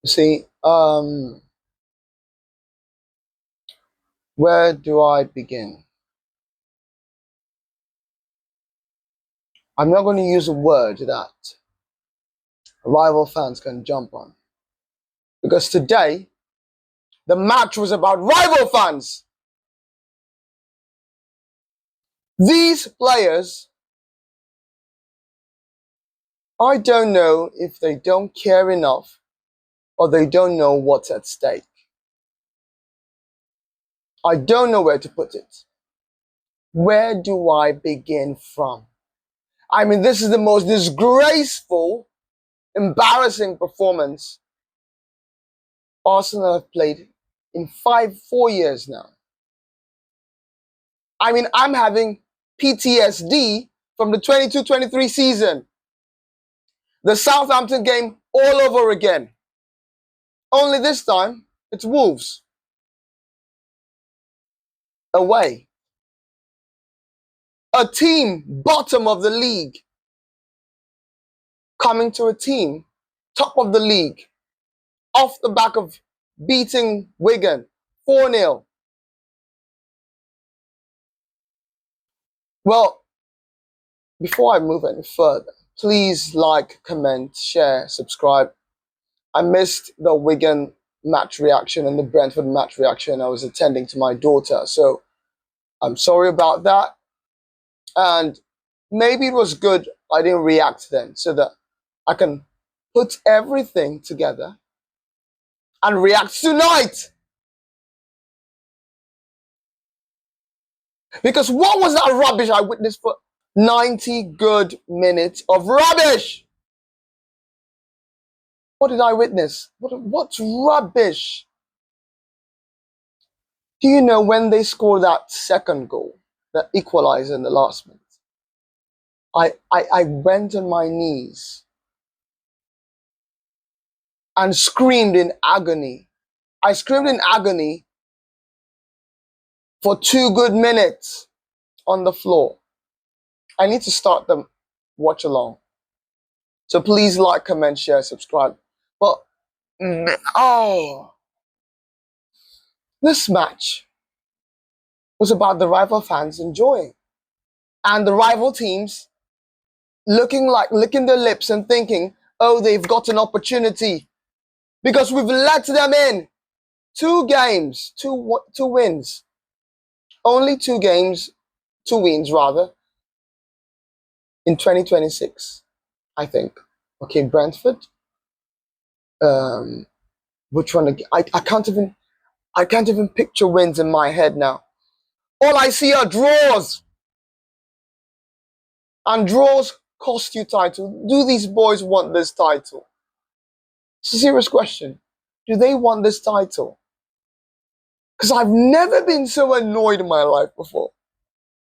You see, where do I begin? I'm not going to use a word that rival fans can jump on. Because today, the match was about rival fans. These players, I don't know if they don't care enough or they don't know what's at stake. I don't know where to put it. Where do I begin from? I mean, this is the most disgraceful, embarrassing performance Arsenal have played in 4 years now. I mean, I'm having PTSD from the 22-23 season. The Southampton game all over again. Only this time, it's Wolves. Away. A team bottom of the league coming to a team top of the league off the back of beating Wigan 4-0. Well, before I move any further, please like, comment, share, subscribe. I missed the Wigan match reaction and the Brentford match reaction. I was attending to my daughter, so I'm sorry about that. And maybe it was good I didn't react then, so that I can put everything together and react tonight. Because what was that rubbish I witnessed for 90 good minutes of rubbish? What did I witness? What's rubbish? Do you know when they scored that second goal, the equalizer in the last minute? I went on my knees and screamed in agony. I screamed in agony for 2 good minutes on the floor. I need to start the watch along. So please like, comment, share, subscribe. But, this match was about the rival fans enjoying. And the rival teams licking their lips and thinking, oh, they've got an opportunity. Because we've let them in. 2 games, 2 wins. Only 2 games, 2 wins rather, in 2026, I think. Okay, Brentford. Which one? I can't even picture wins in my head now. All I see are draws. And draws cost you title. Do these boys want this title? It's a serious question. Do they want this title? Because I've never been so annoyed in my life before.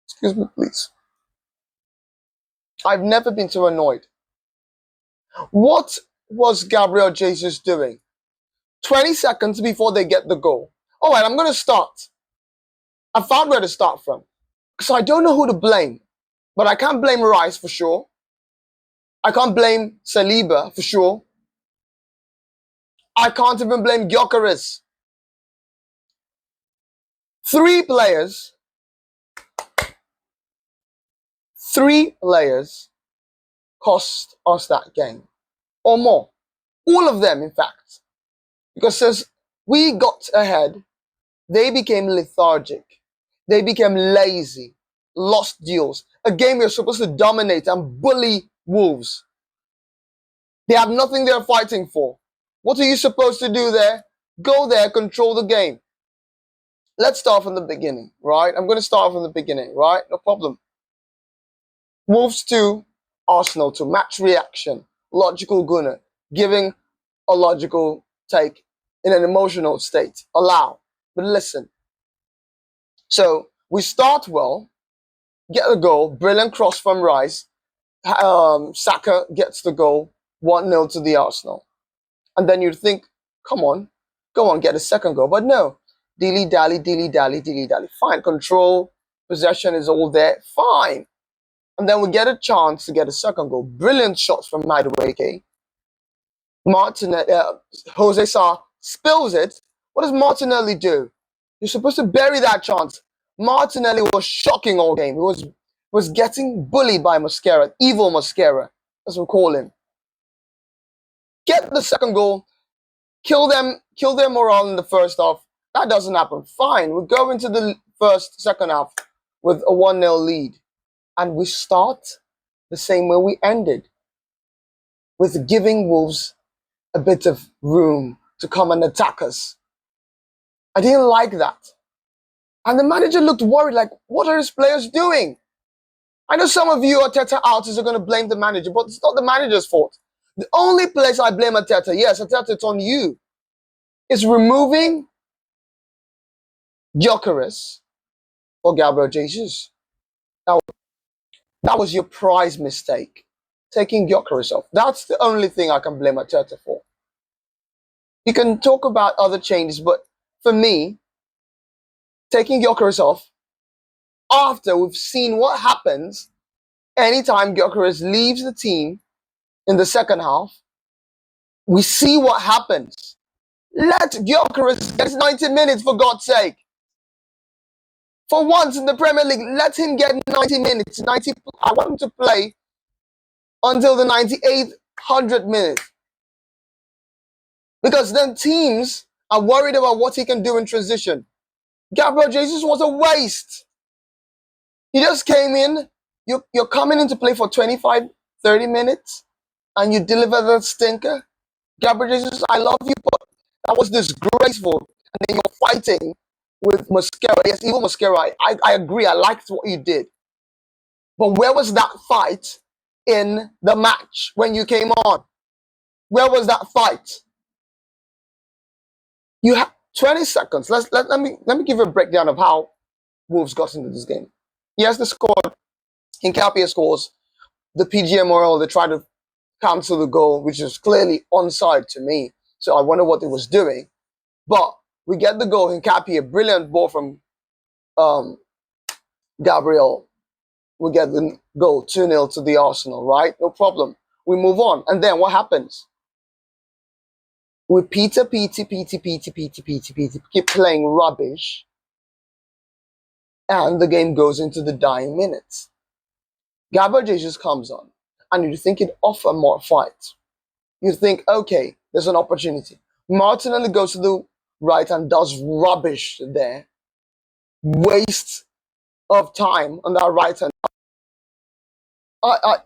Excuse me, please. I've never been so annoyed. What was Gabriel Jesus doing? 20 seconds before they get the goal. All right, I'm going to start. I found where to start from. So I don't know who to blame. But I can't blame Rice for sure. I can't blame Saliba for sure. I can't even blame Gyökeres. 3 players cost us that game. Or more. All of them, in fact. Because as we got ahead, they became lethargic. They became lazy. Lost duels. A game you're supposed to dominate and bully Wolves. They have nothing they're fighting for. What are you supposed to do there? Go there, control the game. Let's start from the beginning, right? I'm going to start from the beginning, right? No problem. Wolves 2, Arsenal 2. Match reaction. Logical Gooner. Giving a logical take in an emotional state. Allow. But listen. So, we start well. Get a goal. Brilliant cross from Rice. Saka gets the goal. 1-0 to the Arsenal. And then you'd think, come on, go on, get a second goal. But no. Dilly-dally, dilly-dally, dilly-dally. Fine. Control. Possession is all there. Fine. And then we get a chance to get a second goal. Brilliant shots from Madueke. Martinelli, Jose Sa spills it. What does Martinelli do? You're supposed to bury that chance. Martinelli was shocking all game. He was getting bullied by Mosquera, evil Mosquera, as we call him. Get the second goal, kill their morale in the first half. That doesn't happen. Fine, we go into the second half with a 1-0 lead. And we start the same way we ended, with giving Wolves a bit of room to come and attack us. I didn't like that. And the manager looked worried, like, what are his players doing? I know some of you Arteta outers are going to blame the manager, but it's not the manager's fault. The only place I blame Arteta, yes, Arteta, it's on you, is removing Gyökeres for Gabriel Jesus. That was your prize mistake, taking Gyökeres off. That's the only thing I can blame Arteta for. You can talk about other changes, but for me, taking Gyökeres off after we've seen what happens anytime Gyökeres leaves the team in the second half, we see what happens. Let Gyökeres get 90 minutes, for God's sake. For once in the Premier League, let him get 90 minutes. I want him to play until the 98th, 100th minute. Because then teams are worried about what he can do in transition. Gabriel Jesus was a waste. He just came in. You're coming in to play for 25, 30 minutes, and you deliver that stinker. Gabriel Jesus, I love you, but that was disgraceful. And then you're fighting with Mosquera. Yes, even Mosquera, I agree. I liked what you did. But where was that fight in the match when you came on? Where was that fight? You have 20 seconds. Let me give you a breakdown of how Wolves got into this game. Yes, they scored. Hincapie scores. The PGMOL, they tried to cancel the goal, which is clearly onside to me. So I wonder what they was doing. But we get the goal. Hincapie, a brilliant ball from Gabriel. We get the goal, 2-0 to the Arsenal, right? No problem. We move on. And then what happens? We keep playing rubbish. And the game goes into the dying minutes. Gabriel Jesus comes on. And you think it'd offer more fight. You think, okay, there's an opportunity. Martinelli goes to the right and does rubbish there. Waste of time on that right hand. I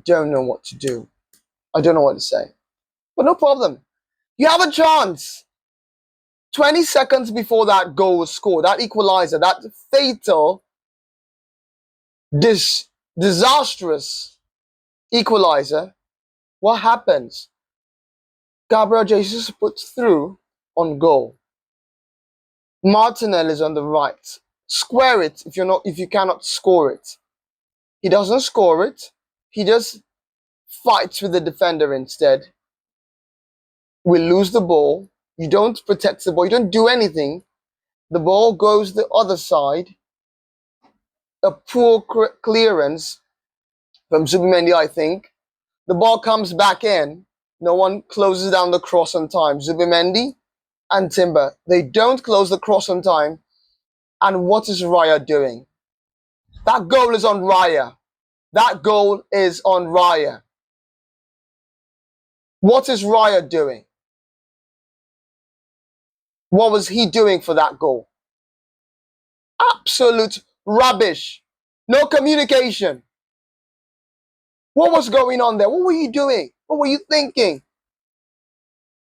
don't know what to do. I don't know what to say. But no problem. You have a chance. 20 seconds before that goal was scored, that equalizer, that fatal, disastrous equalizer, what happens? Gabriel Jesus puts through on goal. Martinelli is on the right. Square it if you cannot score it. He doesn't score it. He just fights with the defender instead. We lose the ball. You don't protect the ball. You don't do anything. The ball goes the other side. A poor clearance from Zubimendi, I think. The ball comes back in. No one closes down the cross on time. Zubimendi and Timber, they don't close the cross on time. And what is Raya doing? That goal is on Raya. That goal is on Raya. What is Raya doing? What was he doing for that goal? Absolute rubbish. No communication. What was going on there? What were you doing? What were you thinking?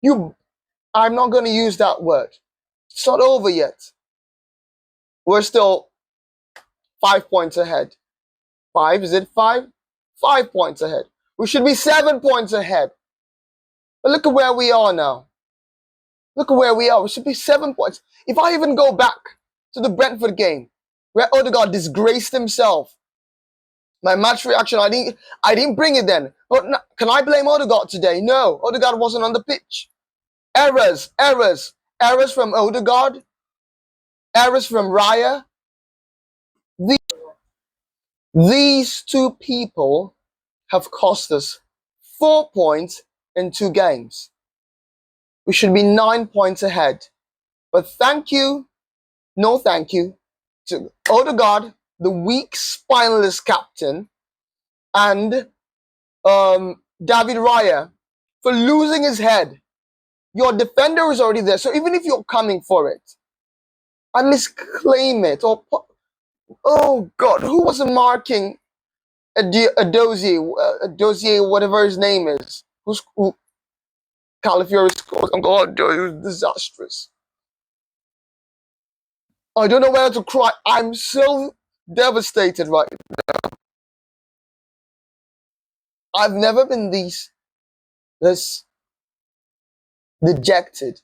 I'm not going to use that word. It's not over yet. We're still 5 points ahead. 5? Is it 5? 5 points ahead. We should be 7 points ahead. But look at where we are now. Look at where we are. We should be 7 points. If I even go back to the Brentford game, where Odegaard disgraced himself, my match reaction, I didn't bring it then. But can I blame Odegaard today? No, Odegaard wasn't on the pitch. Errors from Odegaard, errors from Raya. These two people have cost us 4 points in 2 games. We should be 9 points ahead. But thank you, no thank you, to Odegaard, the weak, spineless captain, and David Raya for losing his head. Your defender is already there, so even if you're coming for it, at least claim it. Or oh God, who was marking Edozie, whatever his name is, who Calafiori scored? Oh God, it was disastrous. I don't know whether to cry. I'm so devastated right now. I've never been this dejected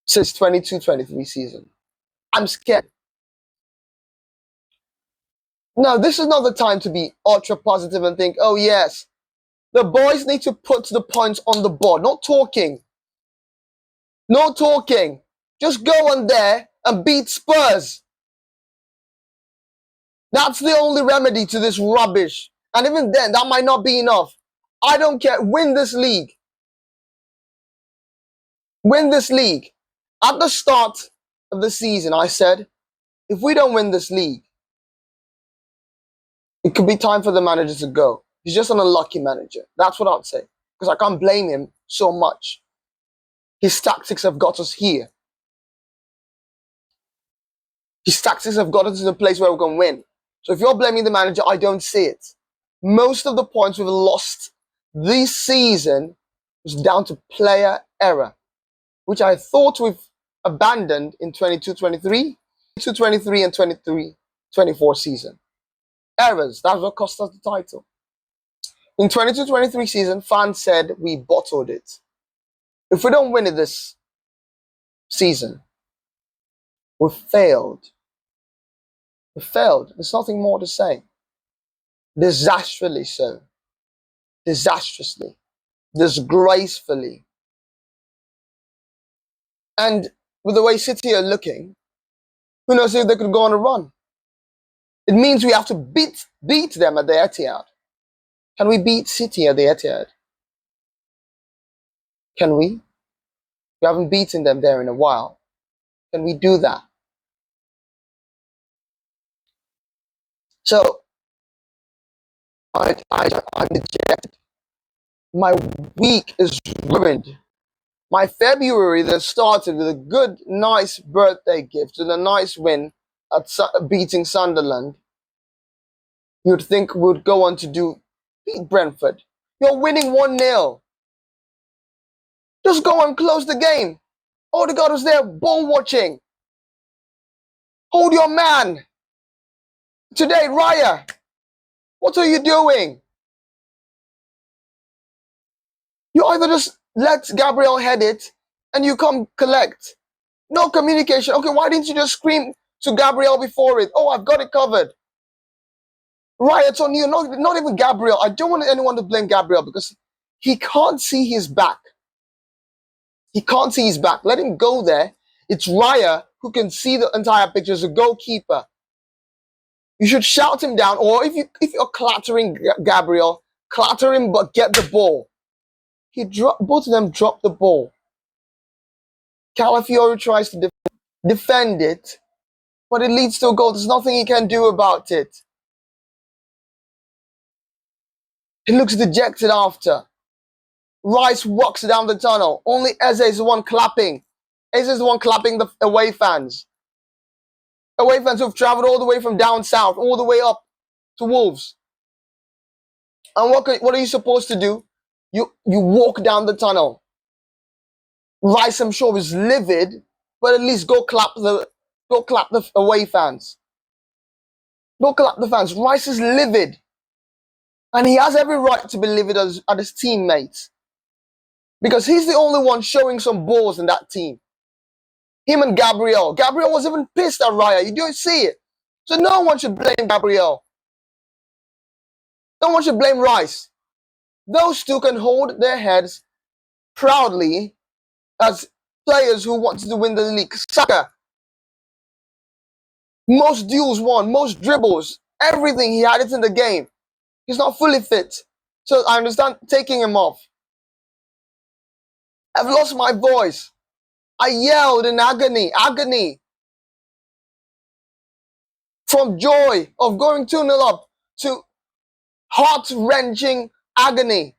since 22-23 season. I'm scared. No, this is not the time to be ultra positive and think, oh yes, the boys need to put the points on the board. Not talking. No talking. Just go on there and beat Spurs. That's the only remedy to this rubbish. And even then, that might not be enough. I don't care. Win this league. Win this league. At the start of the season, I said, if we don't win this league, it could be time for the manager to go. He's just an unlucky manager. That's what I'd say. Because I can't blame him so much. His tactics have got us here. His tactics have got us to the place where we're going to win. So if you're blaming the manager, I don't see it. Most of the points we've lost this season was down to player error, which I thought we've abandoned in 22-23, 22-23 and 23-24 season. Errors, that's what cost us the title. In 22-23 season, fans said we bottled it. If we don't win it this season, we failed. We failed. There's nothing more to say. Disastrously so. Disastrously. Disgracefully. And with the way City are looking, who knows if they could go on a run? It means we have to beat them at the Etihad. Can we beat City at the Etihad? Can we? We haven't beaten them there in a while. Can we do that? So, I'm dejected. My week is ruined. My February that started with a good, nice birthday gift and a nice win at beating Sunderland. You'd think we would go on to beat Brentford. You're winning 1-0. Just go and close the game. Odegaard was there, ball watching. Hold your man. Today, Raya, what are you doing? You either just let Gabriel head it and you come collect. No communication. Okay, why didn't you just scream to Gabriel before it? Oh, I've got it covered. Raya, it's on you. Not even Gabriel. I don't want anyone to blame Gabriel because he can't see his back. He can't see his back. Let him go there. It's Raya who can see the entire picture as a goalkeeper. You should shout him down, or if you're clattering Gabriel, clatter him but get the ball. Both of them dropped the ball. Calafiori tries to defend it, but it leads to a goal. There's nothing he can do about it. He looks dejected after. Rice walks down the tunnel. Only Eze is the one clapping. Eze is the one clapping the away fans. Away fans who've traveled all the way from down south, all the way up to Wolves. And what are you supposed to do? You walk down the tunnel. Rice, I'm sure, is livid, but at least go clap the away fans. Go clap the fans. Rice is livid. And he has every right to be livid at his teammates. Because he's the only one showing some balls in that team. Him and Gabriel. Gabriel was even pissed at Raya. You don't see it. So no one should blame Gabriel. No one should blame Rice. Those two can hold their heads proudly as players who wanted to win the league. Saka. Most duels won, most dribbles, everything. He had it in the game. He's not fully fit. So I understand taking him off. I've lost my voice. I yelled in agony, from joy of going 2-0 up to heart-wrenching agony,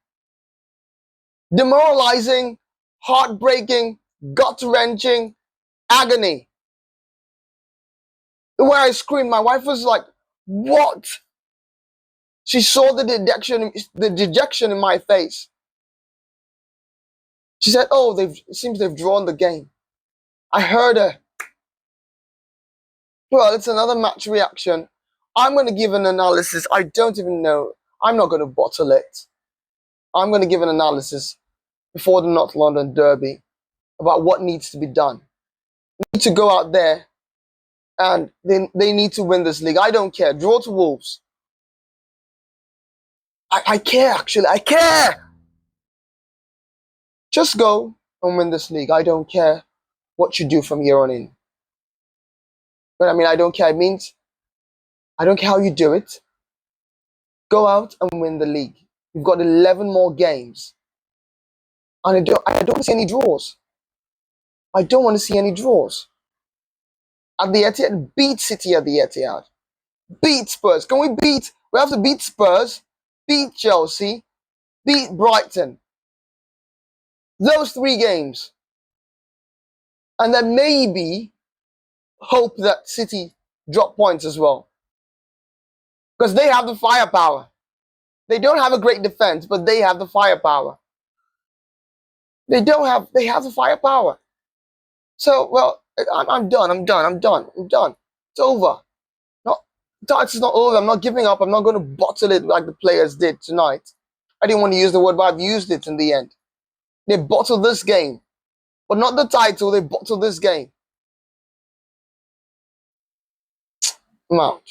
demoralizing, heartbreaking, gut-wrenching agony. Where I screamed, my wife was like, "What?" She saw the dejection in my face. She said, "Oh, it seems they've drawn the game." I heard her. Well, it's another match reaction. I'm going to give an analysis. I don't even know. I'm not going to bottle it. I'm going to give an analysis before the North London Derby about what needs to be done. They need to go out there and they need to win this league. I don't care. Draw to Wolves. I care, actually. I care. Just go and win this league. I don't care what you do from here on in. But I mean, I don't care. It means I don't care how you do it. Go out and win the league. You've got 11 more games. And I don't want to see any draws. I don't want to see any draws. At the Etihad, beat City at the Etihad. Beat Spurs. Can we beat? We have to beat Spurs, beat Chelsea, beat Brighton. Those 3 games. And then maybe hope that City drop points as well. Because they have the firepower. They don't have a great defense, but they have the firepower. They have the firepower. So, well, I'm done. It's over. It's not over. I'm not giving up. I'm not going to bottle it like the players did tonight. I didn't want to use the word, but I've used it in the end. They bottled this game. But not the title, they bottled this game. I'm out.